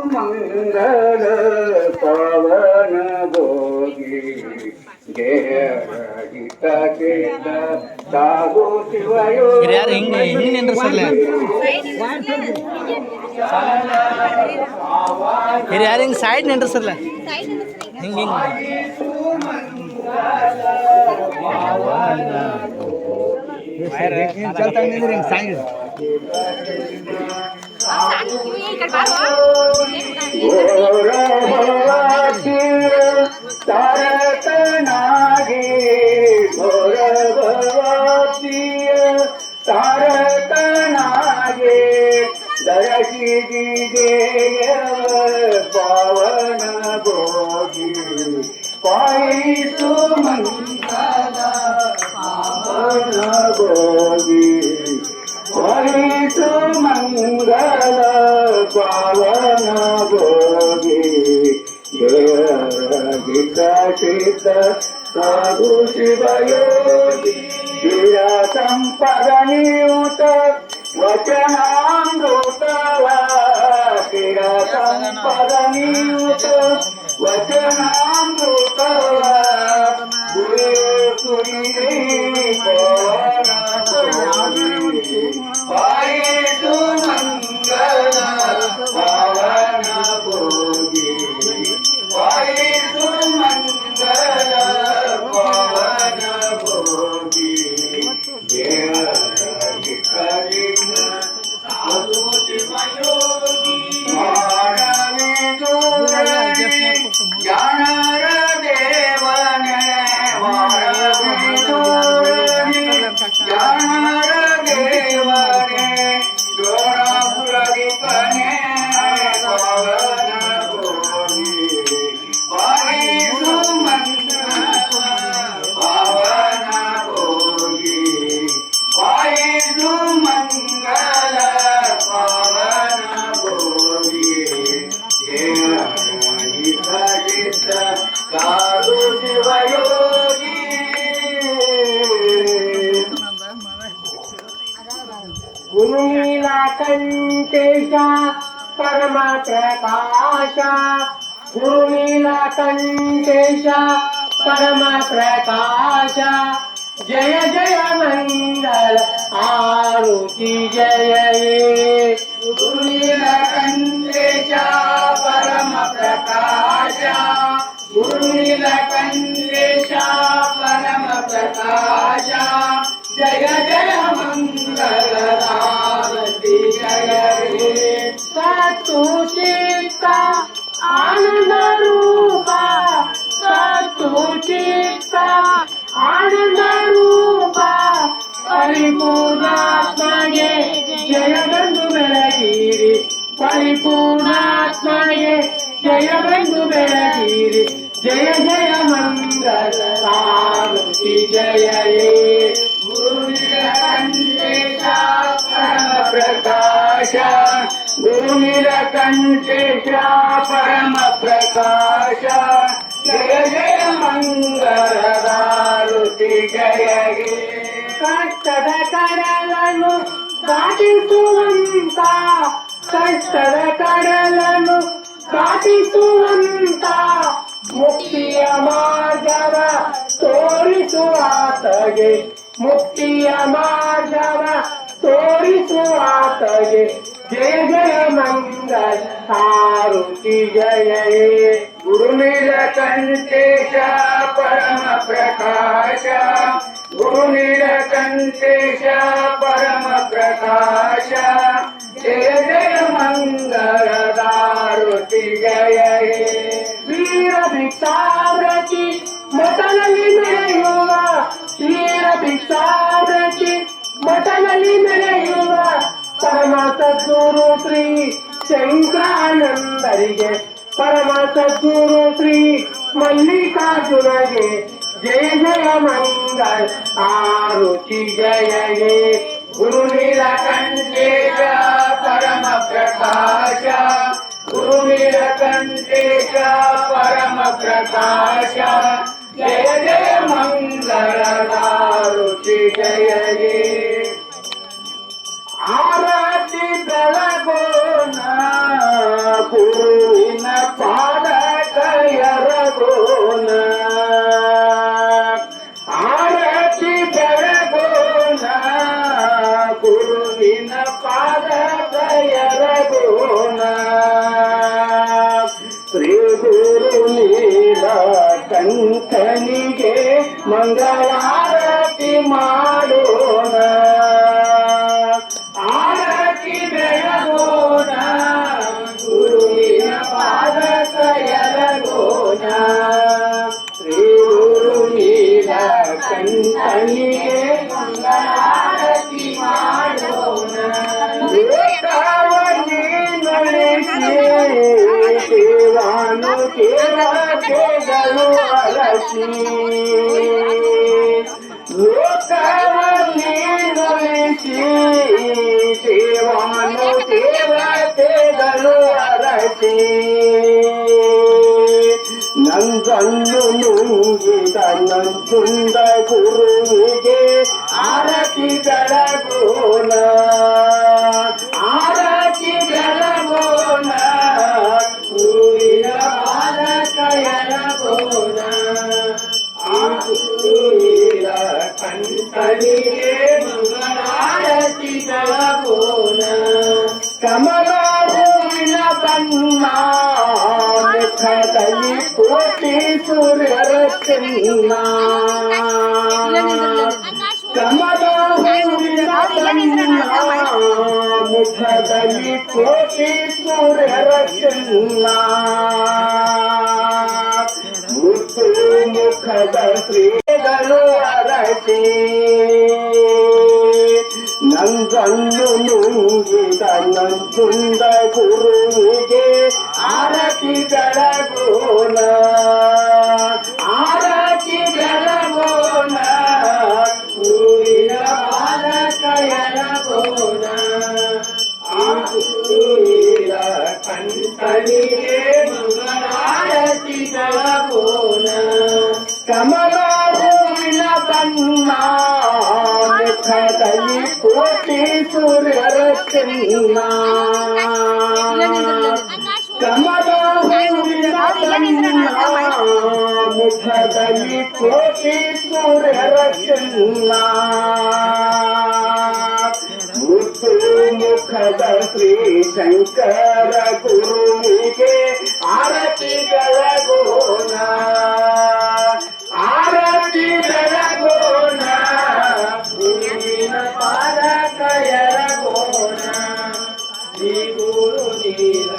ಮಂಗಳ ಪವನ ಭೋಗಿ ಗೆಹಿತ ಕೇತ ಸಾಗು ಶಿವಯೋಗಿ ಯಾರು ಹಿಂಗೆ ಸೈಡ್ ನಿಂದ್ರಸಲ್ಲ ಹಿಂಗೆ ಹಿಂಗೆ ತಾರಕನಾಗಿ ಭೋರಭವಾತಿಯ ತಾರಕನಾಗಿ ದರಸಿದಿದೆಯ ಪಾವನ ಭೋಗಿ ಪಾಯಿಸು ಮಂಗಲ ಪಾವನ ಭೋಗಿ ಪಾಯಿಸು ಮಂಗಲ ಪಾವನ ಭೋಗಿ ಗೀತ ಸಿದ್ಧ ಸಾಧು ಶಿವಯೋಗಿ ಗಿರ ಸಂಪದನಿಯುತ ವಚನಾಮೃತವ ಗಿರ ಸಂಪದನಿಯುತ ವಚನಾಮೃತವ ಗುರು ಸುರಿ ಪವನ ಭೋಗಿ ಪಾಯಿಸು ಮಂಗಲ ಪವನ ಭೋಗಿ ಪಾಯಿಸು ಮಂಗಲ ಪವನ ಭೋಗಿ ಸಾಧು ಶಿವಯೋಗಿ ಮಾನವಿದು ಜ್ಞಾನರ ದೇವನೇ ಮಾನವಿದು ಜ್ಞಾನರ ದೇವನೇ ಗಣಪುರಗಿಪನೇ ಪವನ ಭೋಗಿ ಪಾಯಿಸು ಮಂಗಲ ಪವನ ಭೋಗಿ ಪಾಯಿಸು ಮಂಗಲ ಪವನ ಭೋಗಿ ಭಜಿತ ಸಾಧು ಶಿವಯೋಗಿ ಗುರು ನೀಲಕಂಠೇಶ ಪರಮ ಪ್ರಕಾಶ ಗುರು ನೀಲಕಂಠೇಶ ಪರಮ ಪ್ರಕಾಶ ಜಯ ಜಯ ಮಂಗಲ ಆರುತಿ ಜಯ ಗುರು ನೀಲಕಂಠೇಶ ಪರಮ ಪ್ರಕಾಶ ಗುರು ನೀಲಕಂಠೇಶ ಪರಮ ಪ್ರಕಾಶ ಜಯ ಜಯ ಮಂಗಲ ಆರತಿ ಜಯ ಸತ್ತು ಚಿತ್ತ ಆನಂದ ರೂಪ ಸತ್ತು ಚಿತ್ತ ಆನಂದ ರೂಪ ಪರಿಪೂರ್ಣಾತ್ಮಗೆ ಜಯ ಬಂದು ಬೆಳಗಿರಿ ಪರಿಪೂರ್ಣಾತ್ಮಗೆ ಜಯ ಬಂದು ಬೆಳಗಿರಿ ಜಯ ಜಯ ಮಂಗಲ ಆರತಿ ಜಯ ಗುರು ನೀಲಕಂಠೇಶ ಪರಮ ಪ್ರಕಾಶ ಗುರು ನೀಲಕಂಠೇಶ ಪರಮ ಪ್ರಕಾಶ ಜಯ ಜಯ ಮಂಗಲದಾರುತಿ ಜಯ ಕಷ್ಟದ ಕಡಲನ್ನು ದಾಟಿಸುವಂತ ಕಷ್ಟದ ಕಡಲನ್ನು ದಾಟಿಸುವಂತ ಮುಕ್ತಿಯ ಮಾರ್ಗವ ತೋರಿಸುವಾತಗೆ ಮುಕ್ತಿಯ ಮಾರ್ಗವ ತೋರಿಸುವಾತಗೆ ಜಯ ಜಯ ಮಂಗಲ ಆರುತಿ ಜಯ ಗುರು ನೀಲಕಂಠೇಶ ಪರಮ ಪ್ರಕಾಶ ಗುರು ನೀಲಕಂಠೇಶ ಪರಮ ಪ್ರಕಾಶ ಜಯ ಜಯ ಮಂಗಲದಾರುತಿ ಜಯ ವೀರ ಭಿಕ್ಷಾವ್ರತಿ ಮಠದಲ್ಲಿ ಮೆರೆಯುವ ವೀರ ಭಿಕ್ಷಾವ್ರತಿ ಮಠದಲ್ಲಿ ಮೆರೆಯುವ ಪರಮ ಸದ್ಗುರು ಶ್ರೀ ಶಂಕರಾನಂದರಿಗೆ ಪರಮ ಸದ್ಗುರು ಶ್ರೀ ಮಲ್ಲಿಕಾರ್ಜುನಗೆ ಜಯ ಜಯ ಮಂಗಲ ಆರುತಿ ಜಯ ಗುರು ನೀಲಕಂಠೇಶ ಪರಮ ಪ್ರಕಾಶ ಗುರು ನೀಲಕಂಠೇಶ ಪರಮ ಪ್ರಕಾಶ ಜಯ ಜಯ ಮಂಗಲದಾರುತಿ ಜಯ ಆರತಿ ಬೆಳಗೋಣ ಗುರು ಕಂಕನಿಗೆ ಮಂಗಳಾರತಿ ಮಾಡೋಣ, ಆರತಿ ಬೆಳಗೋಣ, ಗುರುವಿನ ಪಾದಕ ಎರಗೋಣ. ಶ್ರೀ ಗುರು ನೀಲ ಕಂಕನಿಗೆ ಮಂಗಳಾರತಿ ಮಾಡೋಣ. ಲೋಕವನ್ನೇ ನಡೆಸಿ ದೇವಾನು ದೇವತೆಗಳು ಅರಸಿ, ಲೋಕವನ್ನೇ ನಡೆಸಿ ದೇವಾನು ದೇವತೆಗಳು ಅರಸಿ. ನಂದನ್ನು ನುಂಗಿದ ನಂಜುಂಡ ಗುರುವಿಗೆ ಆರತಿ ಬೆಳಗೋಣ, ಆರತಿ ಬೆಳಗೋಣ, ಗುರುವಿನ ಪಾದಕ ಎರಗೋಣ. ಆ ಗುರುವಿನ ಕಂಕನಿಗೆ ಮಂಗಳಾರತಿ ಬೆಳಗೋಣ. ಕಮಲ ಹೂವಿನ ಬಣ್ಣ ಮುಖದಲ್ಲಿ ಕೋಟಿ ಸೂರ್ಯರ ಚಿನ್ನ, ಕಮಲ ಹೂವಿನ ಬಣ್ಣ ಮುಖದಲ್ಲಿ ಕೋಟಿ ಸೂರ್ಯರ ಚಿನ್ನ. ಮುತ್ತು ಮುಖದ ಶ್ರೀಗಳು ಅರಸಿ, ನಂದನ್ನು ನುಂಗಿದ ನಂಜುಂಡ ಗುರುವಿಗೆ ಆರತಿ ಬೆಳಗೋಣ, ಆರತಿ ಬೆಳಗೋಣ, ಗುರುವಿನ ಪಾದಕ ಎರಗೋಣ. ಆ ಗುರುವಿನ ಕಂಕನಿಗೆ ಮಂಗಳಾರತಿ ಬೆಳಗೋಣ. ಕಮಲ ಹೂವಿನ ಬಣ್ಣ ಮುಖದಲ್ಲಿ ಕೋಟಿ ಸೂರ್ಯರ ಚಿನ್ನ, ಕಮಲ ಹೂವಿನ ಬಣ್ಣ ಮುಖದಲ್ಲಿ ಕೋಟಿ ಸೂರ್ಯರ ಚಿನ್ನ. ಮುತ್ತು ಮುಖದ ಶ್ರೀ ಶಂಕರ ಗುರುವಿಗೆ ಆರತಿ ಬೆಳಗೋಣ, ಆರತಿ ಬೆಳಗೋಣ, ಗುರುವಿನ ಪಾದಕ ಎರಗೋಣ. ಶ್ರೀ ಗುರು ನೀಲ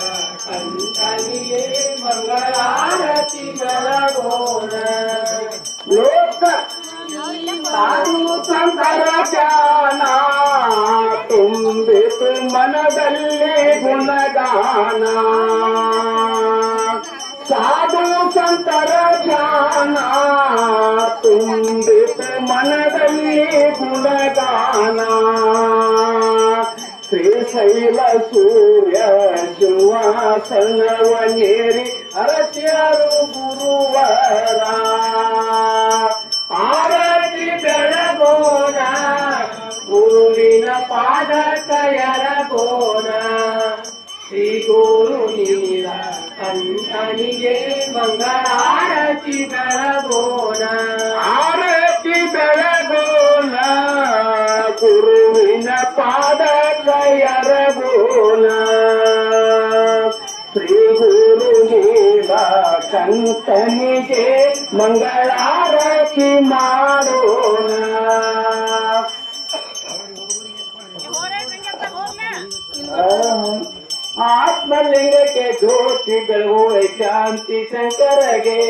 ಕಂಕನಿಗೆ ಮಂಗಳಾರತಿ ಬೆಳಗೋಣ. ಲೋಕ ಸಾಧು ಸಂತರ ಜ್ಞಾನ ತುಂಬಿತು ಮನದಲ್ಲಿ ಗುಣಗಾನ, ಸಾಧು ಸಂತರ ಜ್ಞಾನ ತುಂಬಿತು ಮನದಲ್ಲಿ ಗುಣಗಾನ. ಶ್ರೀಶೈಲ ಸೂರ್ಯ ಸಿಂಹಾಸನವನ್ನೇರಿ ಅರಸ್ಯರು ಗುರುವರ, ಆರತಿ ಬೆಳಗೋಣ, ಗುರುವಿನ ಪಾದಕ ಎರಗೋಣ. ಶ್ರೀ ಗುರು ನೀಲ ಕಂಕನಿಗೆ ಮಂಗಳಾರತಿ ಬೆಳಗೋಣ, ಆರತಿ ಬೆಳಗೋಣ, ಗುರುವಿನ ಪಾದಕ ಎರಗೋಣ. ಶ್ರೀ ಗುರು ನೀಲ ಕಂಕನಿಗೆ ಮಂಗಳಾರತಿ ಮಾಡೋಣ. ಆತ್ಮಲಿಂಗಕ್ಕೆ ಜ್ಯೋತಿ ಬೆಳಗುವ ಶಾಂತಿ ಶಂಕರಗೆ,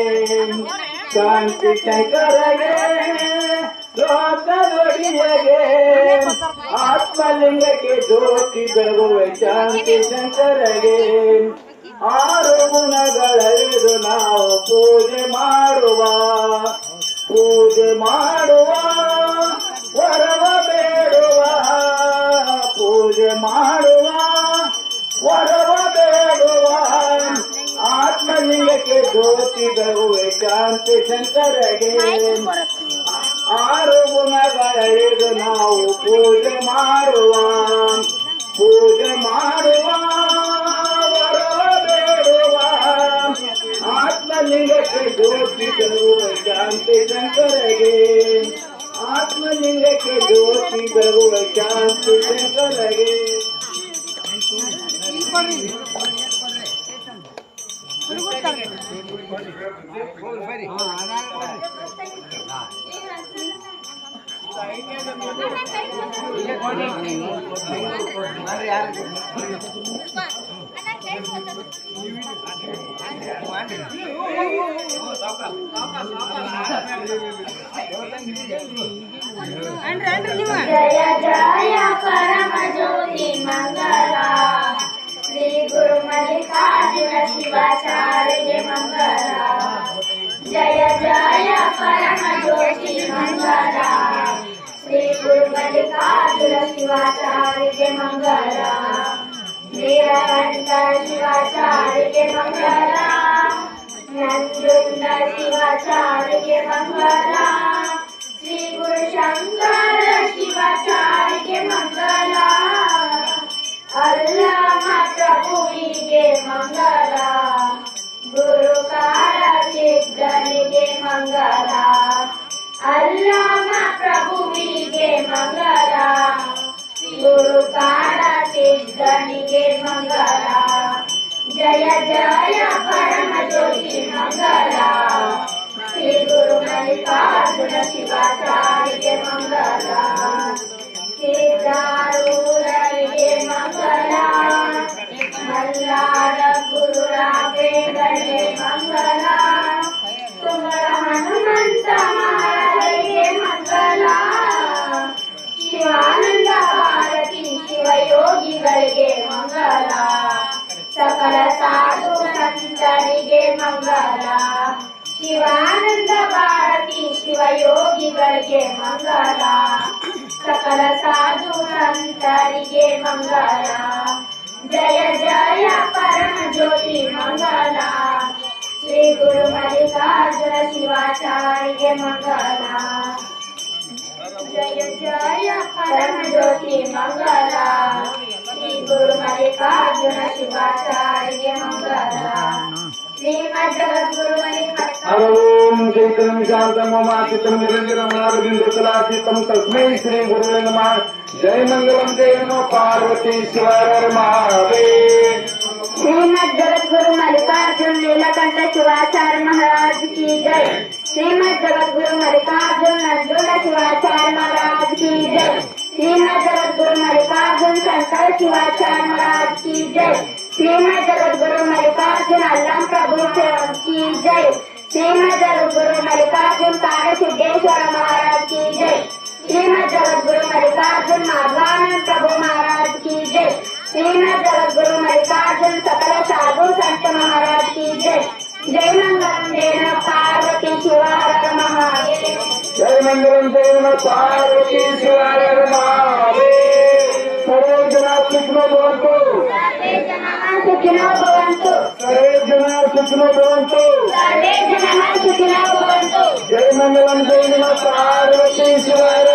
ಶಾಂತಿ ಶಂಕರಗೆ, ಲೋಕದೊಡೆಯಗೆ. ಆತ್ಮಲಿಂಗಕ್ಕೆ ಜ್ಯೋತಿ ಬೆಳಗುವ ಶಾಂತಿ ಶಂಕರಗೆ. ಆರು ಗುಣಗಳಿದು ನಾವು ಪೂಜೆ ಮಾಡುವ, ಪೂಜೆ ಮಾಡುವ, ವರವ ಬೇಡುವ, ಪೂಜೆ ಮಾಡುವ, ವರವ ಬೇಡುವ. ಆತ್ಮಲಿಂಗಕ್ಕೆ ಜ್ಯೋತಿ ಬೆಳಗುವ ಶಾಂತಿ ಶಂಕರಗೆ. ಆರು ಗುಣಗಳಿದು ನಾವು ಪೂಜೆ ಮಾಡುವ, ಪೂಜೆ ಮಾಡುವ, ವರವ ಬೇಡುವ. ಆತ್ಮಲಿಂಗಕ್ಕೆ ಜ್ಯೋತಿ ಬೆಳಗುವ ಶಾಂತಿ ಶಂಕರಗೆ, ಆತ್ಮಲಿಂಗಕ್ಕೆ ಜ್ಯೋತಿ ಬೆಳಗುವ ಶಾಂತಿ ಶಂಕರಗೆ. ಹುಡುಗರು ಜಯ ಜಯ ಪರಮ ಜ್ಯೋತಿ ಮಂಗಲ ಶ್ರೀ ಗುರು ಮಲ್ಲಿಕಾರ್ಜುನ ಶಿವಾಚಾರ್ಯಗೆ ಮಂಗಲ ಜಯ ಜಯ ಪರಮ ಜ್ಯೋತಿ ಮಂಗಲ ಶ್ರೀ ಗುರು ಮಲ್ಲಿಕಾರ್ಜುನ ಶಿವಾಚಾರ್ಯಗೆ ಮಂಗಲ ನೀಲಕಂಠ ಶಿವಾಚಾರ್ಯಗೆ ಮಂಗಲ ನಂಜುಂಡ ಶಿವಾಚಾರ್ಯಗೆ ಮಂಗಲ ಶ್ರೀ ಗುರು ಶಂಕರ ಶಿವಾಚಾರ್ಯಗೆ ಮಂಗಲ ಅಲ್ಲಮ ಪ್ರಭುವಿಗೆ ಮಂಗಲ ಗುರು ಕಾಳ ಸಿದ್ಧನಿಗೆ ಮಂಗಲ ಅಲ್ಲಮ ಪ್ರಭುವಿಗೆ ಮಂಗಲ ಗುರು ಕಾಳ ಸಿದ್ಧನಿಗೆ ಮಂಗಲ ಜಯ ಜಯ ಪರಮ ಜ್ಯೋತಿ ಮಂಗಲ ಶ್ರೀ ಗುರು ಮಲ್ಲಿಕಾರ್ಜುನ ಶಿವಾಚಾರ್ಯಗೆ ಮಂಗಲ ಸಿದ್ಧಾರೂಢರಿಗೆ ಮಂಗಲ ಮಲ್ಲಾರ ಗುರು ರಾಘವೇಂದ್ರರಿಗೆ ಮಂಗಲ ಸುಂದರ ಹನುಮಂತ ಮಹಾರಾಜರಿಗೆ ಮಂಗಲ ಶಿವಾನಂದ ಭಾರತಿ ಶಿವಯೋಗಿಗಳಿಗೆ ಮಂಗಲ ಸಕಲ ಸಾಧು ಸಂತರಿಗೆ ಮಂಗಲ ಶಿವಾನಂದ ಭಾರತಿ ಶಿವಯೋಗಿಗಳಿಗೆ ಮಂಗಲ ಸಕಲ ಸಾಧು ಸಂತರಿಗೆ ಮಂಗಲ ಜಯ ಜಯ ಪರಮ ಜ್ಯೋತಿ ಮಂಗಲ ಶ್ರೀ ಗುರು ಮಲ್ಲಿಕಾರ್ಜುನ ಶಿವಾಚಾರ್ಯಗೆ ಮಂಗಲ ಜಯ ಜಯ ಪರಮ ಜ್ಯೋತಿ ಮಂಗಲ ಶ್ರೀ ಗುರು ಮಲ್ಲಿಕಾರ್ಜುನ ಶಿವಾಚಾರ್ಯಗೆ ಮಂಗಲ ಶ್ರೀಮದ್ ಜಗದ್ಗುರು ಮಲ್ಲಿಕಾರ್ಜುನ ಓಂ ಚೈತನ್ಯಂ ಶಾಂತಂ ಮಮಾಚಿತಂ ನಿರಂಜನಂ ನಾಗೇಂದ್ರಕಲಾತೀತಂ ತಸ್ಮೈ ಶ್ರೀ ಗುರುವೇ ನಮಃ ಜಯ ಮಂಗಲಂ ಜಯ ನಮಃ ಪಾರ್ವತಿ ಶಿವರ ಮಹಾದೇವ್ श्रीमद जगद्गुरु मल्लिकार्जुन नीलकंठ शिवाचार्य महाराज की जय। श्रीमद जगद्गुरु मल्लिकार्जुन नंजुंड शिवाचार्य महाराज की जय। श्रीमद जगद्गुरु मल्लिकार्जुन शंकर शिवाचार्य महाराज की जय। श्रीमद जगद्गुरु मल्लिकार्जुन अल्लम प्रभु सेवक की जय। श्रीमद जगद्गुरु मल्लिकार्जुन काल सिद्धेश्वर महाराज की जय। श्रीमद जगद्गुरु मल्लिकार्जुन माधवानंद प्रभु महाराज की जय। श्रीमद जगद्गुरु मल्लिकार्जुन सकल साधु संत महाराज की जय। जय मंगलम जय नमः पार्वती शिवार महादेव। जय मंगलम जय नमः पार्वती शिवाय महादेव। सर्वे जना सुखिनो भवन्तु। सर्वे जनाः सुखिनो भवन्तु। सर्वे जना सुखिनो भवन्तु। सर्वे जनाः सुखिनो भवन्तु। जय मंगलम जय नमः पार्वती शिवाय